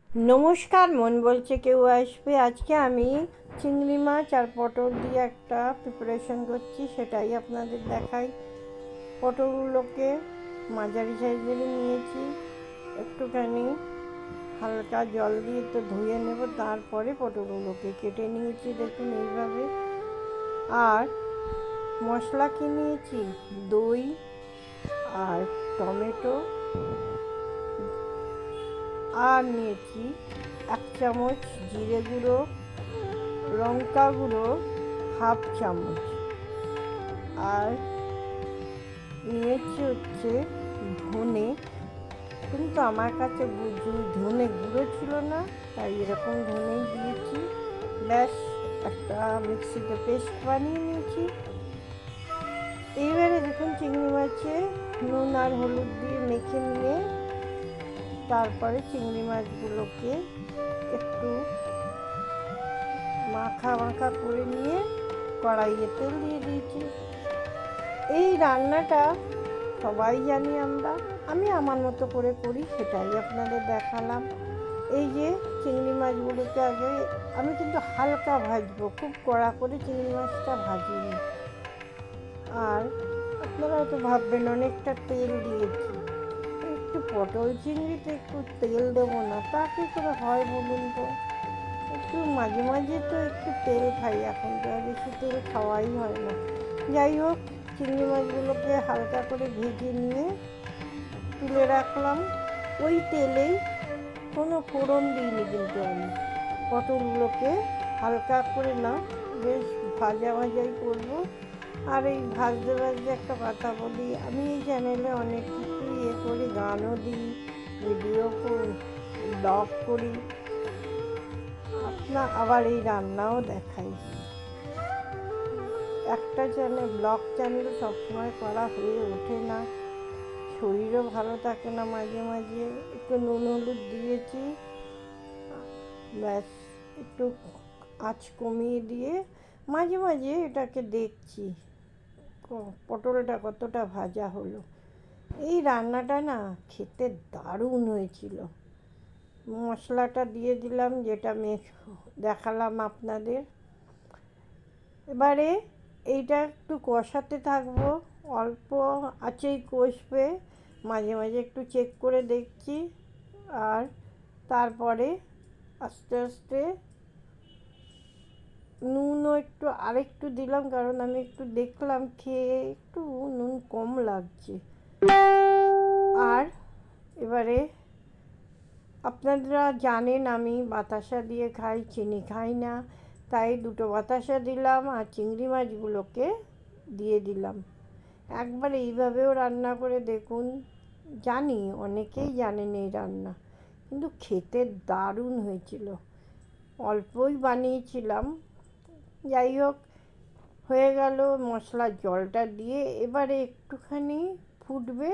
নমস্কার, মন বলছে কেউ আসবে। আজকে আমি চিংড়ি মাছ আর পটল দিয়ে একটা প্রিপারেশন করছি, সেটাই আপনাদের দেখাই। পটলগুলোকে মাঝারি সাইজেরই নিয়েছি, একটুখানি হালকা জল দিয়ে তো ধুয়ে নেব, তারপরে পটলগুলোকে কেটে নিয়েছি দেখুন এইভাবে। আর মশলা কি নিয়েছি, দই আর টমেটো, আর নিয়েছি 1 চামচ জিরে গুঁড়ো, লঙ্কা গুঁড়ো 1/2 চামচ, আর নিয়েছি হচ্ছে ধনে। কিন্তু আমার কাছে ধনে গুঁড়ো ছিল না, তাই এরকম ধনেই দিয়েছি। ব্যাস, একটা মিক্সিতে পেস্ট বানিয়ে নিয়েছি। এইবারে দেখুন চিংড়ি মাছে নুন আর হলুদ দিয়ে মেখে নিয়ে তারপরে চিংড়ি মাছগুলোকে একটু মাখা মাখা করে নিয়ে কড়াইয়ে তেল দিয়ে দিয়েছি। এই রান্নাটা সবাই জানি আমরা, আমি আমার মতো করে করি, সেটাই আপনাদের দেখালাম। এই যে চিংড়ি মাছগুলোকে আগে আমি কিন্তু হালকা ভাজবো, খুব কড়া করে চিংড়ি মাছটা ভাজিনি। আর আপনারা হয়তো ভাববেন অনেকটা তেল দিয়েছি, একটু পটল চিংড়িতে একটু তেল দেবো না, তা কি করে হয় বলুন তো? একটু মাঝে মাঝে তো একটু তেল খাই, এখন তো আর বেশি তেল খাওয়াই হয় না। যাই হোক, চিংড়ি মাছগুলোকে হালকা করে ভেজে নিয়ে তুলে রাখলাম। ওই তেলেই, কোনো ফোড়ন দিইনি কিন্তু আমি, পটলগুলোকে হালকা করে না বেশ ভাজা ভাজাই করবো। আর এই ভাজতে ভাজতে একটা কথা বলি, আমি এই চ্যানেলে অনেক কিছু করি, গানও দিই, ভিডিও ব্লগ করি, আবার এই রান্নাও দেখাই। একটা ব্লগ চ্যানেল সবসময় করা হয়ে ওঠে না, শরীরও ভালো থাকে না, মাঝে মাঝে একটু নুন হলুদ দিয়েছি, ব্যাস একটু আঁচ কমিয়ে দিয়ে মাঝে মাঝে এটাকে দেখছি পটলটা কতটা ভাজা হলো। এই রান্নাটা না খেতে দারুণ হয়েছিল। মশলাটা দিয়ে দিলাম, যেটা দেখালাম আপনাদের। এবারে এইটা একটু কষাতে থাকবো, অল্প আঁচেই কষবে, মাঝে মাঝে একটু চেক করে দেখছি। আর তারপরে আস্তে আস্তে নুনও একটু আরেকটু দিলাম, কারণ আমি একটু দেখলাম খেয়ে একটু নুন কম লাগছে। আর এবারে আপনারা জানেন আমি বাতাসা দিয়ে খাই, চিনি খাই না, তাই 2টো বাতাসা দিলাম আর চিংড়ি মাছগুলোকে দিয়ে দিলাম। একবার এইভাবেও রান্না করে দেখুন, জানি অনেকেই জানেন এই রান্না, কিন্তু খেতে দারুণ হয়েছিল। অল্পই বানিয়েছিলাম, যাই হোক, হয়ে গেল। মশলার জলটা দিয়ে এবারে একটুখানি ফুটবে,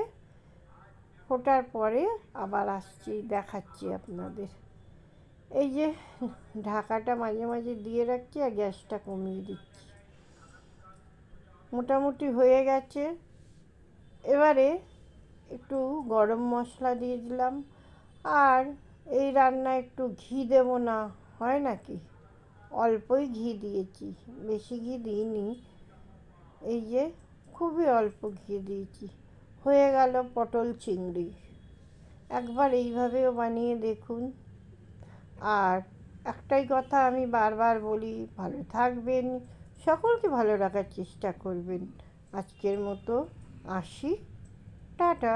ফোটার পরে আবার আসছি, দেখাচ্ছি আপনাদের। এই যে ঢাকাটা মাঝে মাঝে দিয়ে রাখছি আর গ্যাসটা কমিয়ে দিচ্ছি। মোটামুটি হয়ে গেছে। এবারে একটু গরম মশলা দিয়ে দিলাম। আর এই রান্নায় একটু ঘি দেব না, হয় নাকি? অল্পই ঘি দিয়েছি, বেশি ঘি দিইনি। এই যে খুবই অল্প ঘি দিয়েছি। হয়ে গেল পটল চিংড়ি। একবার এইভাবেও বানিয়ে দেখুন। আর একটাই কথা আমি বারবার বলি, ভালো থাকবেন, সকলকে ভালো রাখার চেষ্টা করবেন। আজকের মতো আসি, টাটা।